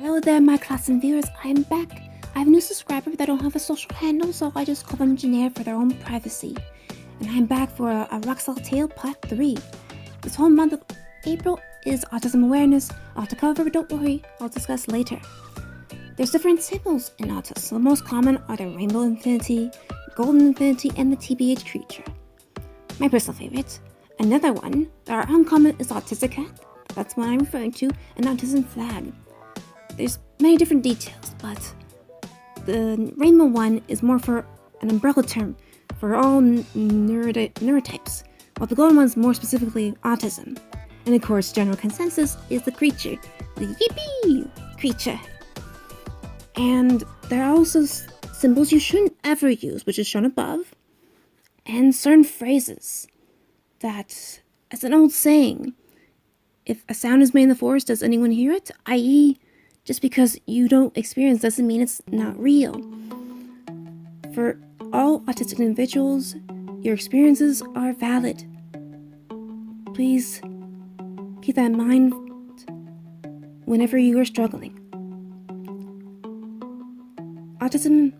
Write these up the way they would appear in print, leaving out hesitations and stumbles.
Hello there, my clawsome viewers. I'm back. I have a new subscriber that don't have a social handle, so I just call them generic for their own privacy. And I'm back for a Roxolotl Part 3. This whole month of April is Autism Awareness. I'll have to cover, but don't worry, I'll discuss later. There's different symbols in autism. The most common are the rainbow infinity, golden infinity, and the TBH creature. My personal favorite. Another one that are uncommon is autistic cat. That's what I'm referring to, and autism flag. There's many different details, but the rainbow one is more for an umbrella term for all neurotypes, while the golden one's more specifically autism. And of course, general consensus is the creature, the yippee creature. And there are also symbols you shouldn't ever use, which is shown above, and certain phrases that, as an old saying, if a sound is made in the forest, does anyone hear it? I.e., just because you don't experience doesn't mean it's not real. For all autistic individuals, your experiences are valid. Please keep that in mind whenever you are struggling. Autism,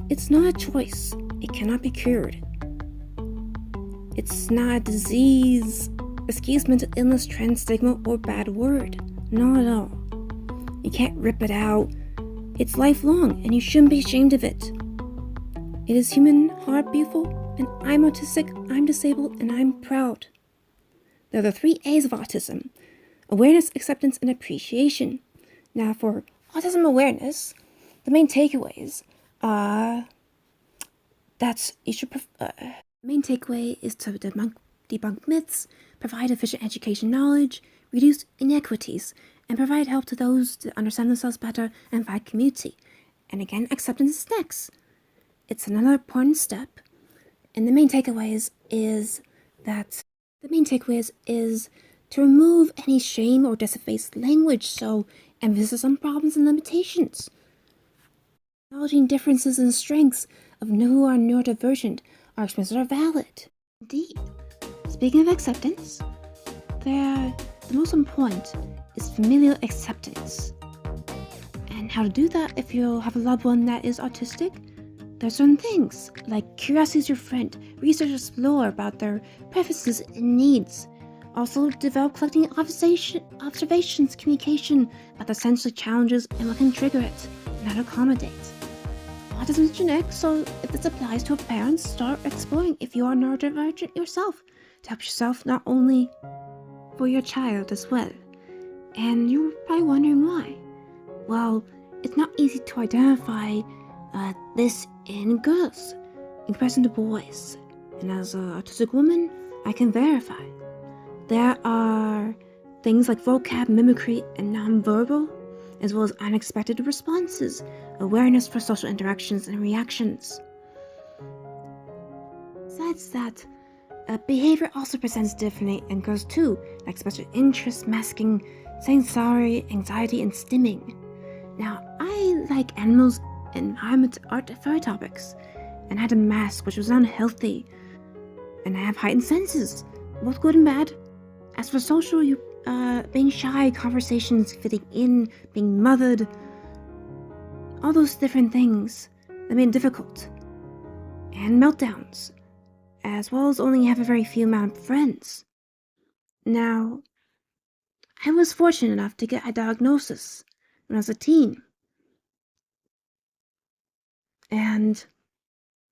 it's not a choice. It cannot be cured. It's not a disease, excuse, mental illness, trend, stigma, or bad word. Not at all. You can't rip it out. It's lifelong, and you shouldn't be ashamed of it. It is human, hard, beautiful, and I'm autistic, I'm disabled, and I'm proud. There are the 3 A's of autism: awareness, acceptance, and appreciation. Now, for autism awareness, the main takeaways are that you should. The main takeaway is to debunk myths, provide efficient education knowledge, reduce inequities, and provide help to those to understand themselves better and find community. And again, acceptance is next. It's another important step. And the main takeaways is to remove any shame or disfaced language, so emphasis on problems and limitations. Acknowledging differences and strengths of who are neurodivergent, our experiences are valid. Indeed. Speaking of acceptance, the most important is familial acceptance. And how to do that if you have a loved one that is autistic? There's certain things, like curiosity is your friend, research, explore about their preferences and needs. Also develop collecting observations, communication about the sensory challenges and what can trigger it, and how to accommodate. Autism is genetic, so if this applies to a parent, start exploring if you are neurodivergent yourself, to help yourself not only for your child as well. And you're probably wondering why. Well, it's not easy to identify this in girls in comparison to boys. And as an autistic woman, I can verify. There are things like vocab, mimicry, and nonverbal, as well as unexpected responses, awareness for social interactions and reactions. Besides that, behavior also presents differently in girls too, like special interest, masking, saying sorry, anxiety, and stimming. Now, I like animals and environment art furry topics, and I had a mask which was unhealthy, and I have heightened senses, both good and bad. As for social, being shy, conversations, fitting in, being mothered, all those different things that made it difficult, and meltdowns, as well as only have a very few amount of friends. Now, I was fortunate enough to get a diagnosis when I was a teen. And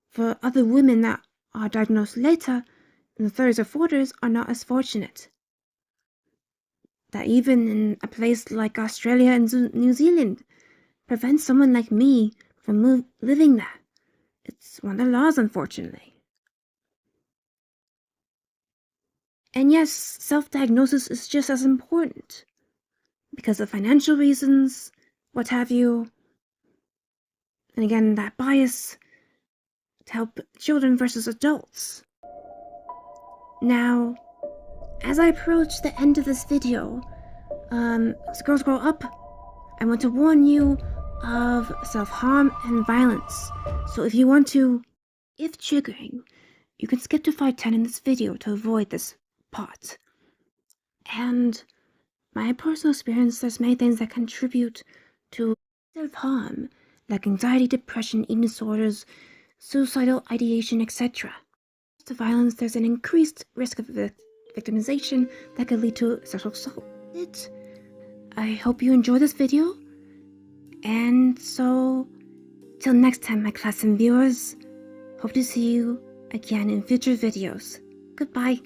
for other women that are diagnosed later, in the 30s or 40s, are not as fortunate. That even in a place like Australia and New Zealand, prevents someone like me from living there. It's one of the laws, unfortunately. And yes, self-diagnosis is just as important, because of financial reasons, what have you. And again, that bias to help children versus adults. Now, as I approach the end of this video, as girls grow up, I want to warn you of self-harm and violence. So if triggering, you can skip to 5:10 in this video to avoid this part. And my personal experience, there's many things that contribute to self-harm, like anxiety, depression, eating disorders, suicidal ideation, etc. To violence, there's an increased risk of victimization that could lead to sexual assault. I hope you enjoy this video, and so till next time, my class and viewers, hope to see you again in future videos. Goodbye.